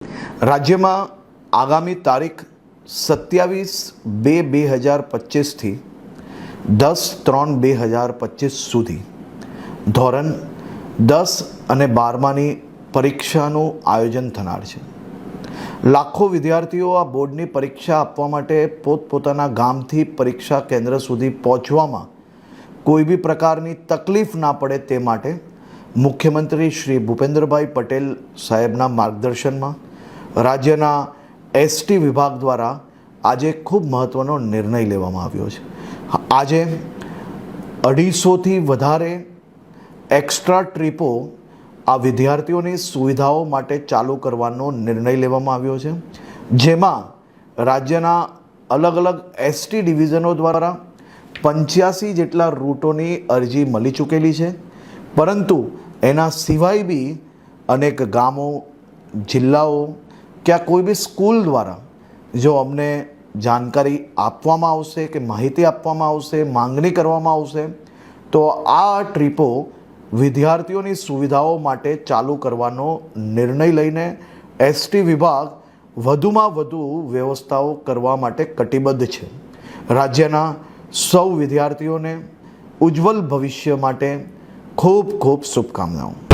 રાજ્યમાં આગામી તારીખ 27/2/2025થી 10/3/2025 સુધી ધોરણ 10 અને 12માની પરીક્ષાનું આયોજન થનાર છે. લાખો વિદ્યાર્થીઓ આ બોર્ડની પરીક્ષા આપવા માટે પોતપોતાના ગામથી પરીક્ષા કેન્દ્ર સુધી પહોંચવામાં કોઈ બી પ્રકારની તકલીફ ના પડે તે માટે મુખ્યમંત્રી શ્રી ભૂપેન્દ્રભાઈ પટેલ સાહેબના માર્ગદર્શનમાં રાજ્યના એસટી વિભાગ દ્વારા આજે ખૂબ મહત્ત્વનો નિર્ણય લેવામાં આવ્યો છે. આજે 250થી વધારે એક્સ્ટ્રા ટ્રીપો આ વિદ્યાર્થીઓની સુવિધાઓ માટે ચાલુ કરવાનો નિર્ણય લેવામાં આવ્યો છે, જેમાં રાજ્યના અલગ અલગ એસટી ડિવિઝનો દ્વારા 85 જેટલા રૂટોની અરજી મળી ચૂકેલી છે. પરંતુ એના સિવાય બી અનેક ગામો, જિલ્લાઓ ક્યાં કોઈ બી સ્કૂલ દ્વારા જો અમને જાણકારી આપવામાં આવશે કે માહિતી આપવામાં આવશે, માંગણી કરવામાં આવશે, તો આ ટ્રીપો વિદ્યાર્થીઓની સુવિધાઓ માટે ચાલુ કરવાનો નિર્ણય લઈને એસટી વિભાગ વધુમાં વધુ વ્યવસ્થાઓ કરવા માટે કટિબદ્ધ છે. રાજ્યના સૌ વિદ્યાર્થીઓને ઉજ્જવલ ભવિષ્ય માટે ખૂબ ખૂબ શુભકામનાઓ.